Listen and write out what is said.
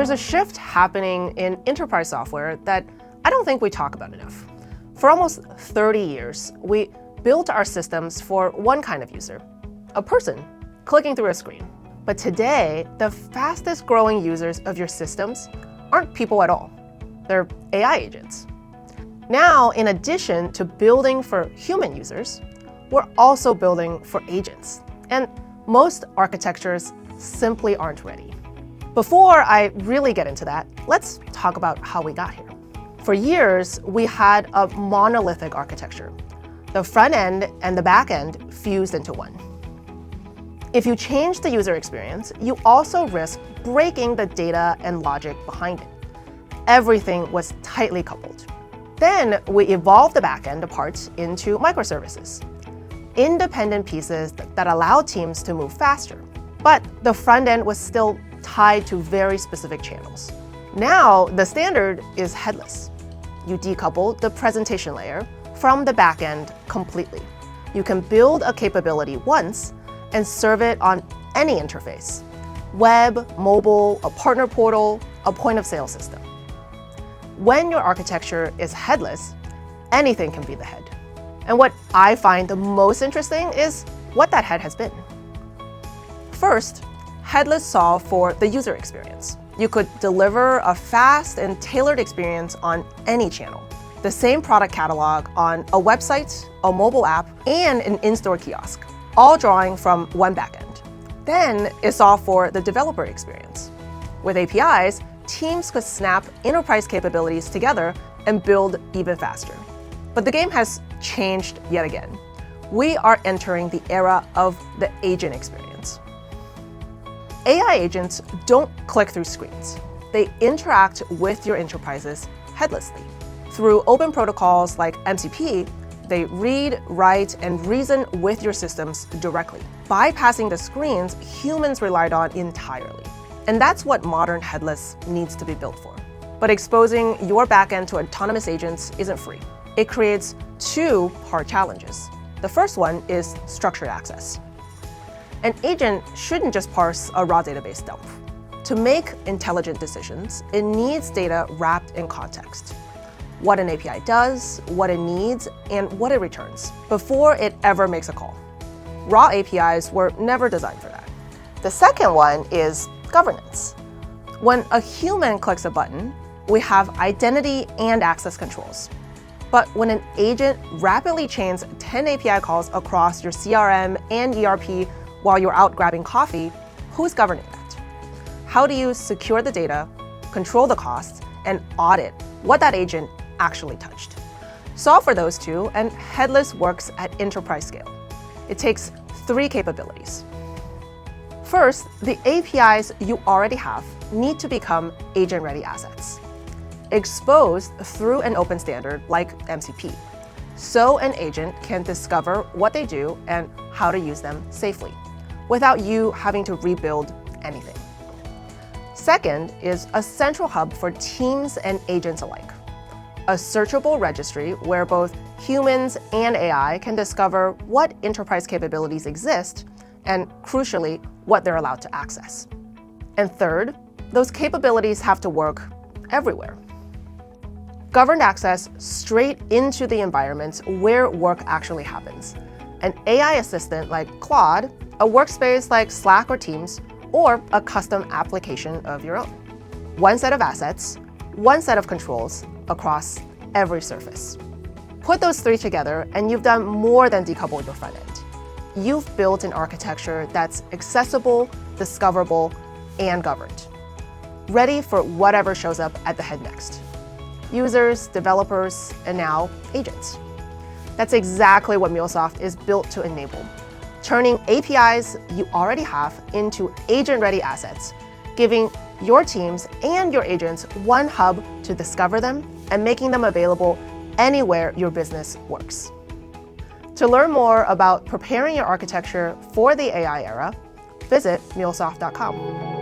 there's a shift happening in enterprise software that I don't think we talk about enough. For almost 30 years, we built our systems for one kind of user, a person clicking through a screen. But today, the fastest growing users of your systems aren't people at all. They're AI agents. Now, in addition to building for human users, we're also building for agents. And most architectures simply aren't ready. Before I really get into that, let's talk about how we got here. For years, we had a monolithic architecture. The front end and the back end fused into one. If you change the user experience, you also risk breaking the data and logic behind it. Everything was tightly coupled. Then we evolved the backend apart into microservices, independent pieces that allow teams to move faster. But the front end was still tied to very specific channels. Now, the standard is headless. You decouple the presentation layer from the backend completely. You can build a capability once and serve it on any interface: web, mobile, a partner portal, a point-of-sale system. When your architecture is headless, anything can be the head. And what I find the most interesting is what that head has been. First, headless solved for the user experience. You could deliver a fast and tailored experience on any channel. The same product catalog on a website, a mobile app, and an in-store kiosk, all drawing from one backend. Then it solved for the developer experience. With APIs, teams could snap enterprise capabilities together and build even faster. But the game has changed yet again. We are entering the era of the agent experience. AI agents don't click through screens. They interact with your enterprises headlessly. Through open protocols like MCP, they read, write, and reason with your systems directly, bypassing the screens humans relied on entirely. And that's what modern headless needs to be built for. But exposing your backend to autonomous agents isn't free. It creates two hard challenges. The first one is structured access. An agent shouldn't just parse a raw database dump. To make intelligent decisions, it needs data wrapped in context. What an API does, what it needs, and what it returns before it ever makes a call. Raw APIs were never designed for that. The second one is governance. When a human clicks a button, we have identity and access controls. But when an agent rapidly chains 10 API calls across your CRM and ERP while you're out grabbing coffee, who's governing that? How do you secure the data, control the costs, and audit what that agent actually touched? Solve for those two, and headless works at enterprise scale. It takes three capabilities. First, the APIs you already have need to become agent-ready assets, exposed through an open standard like MCP, so an agent can discover what they do and how to use them safely, without you having to rebuild anything. Second is a central hub for teams and agents alike, a searchable registry where both humans and AI can discover what enterprise capabilities exist and, crucially, what they're allowed to access. And third, those capabilities have to work everywhere. Governed access straight into the environments where work actually happens. An AI assistant like Claude, a workspace like Slack or Teams, or a custom application of your own. One set of assets, one set of controls across every surface. Put those three together and you've done more than decouple your front end. You've built an architecture that's accessible, discoverable, and governed, ready for whatever shows up at the head next. Users, developers, and now agents. That's exactly what MuleSoft is built to enable, turning APIs you already have into agent-ready assets, giving your teams and your agents one hub to discover them and making them available anywhere your business works. To learn more about preparing your architecture for the AI era, visit MuleSoft.com.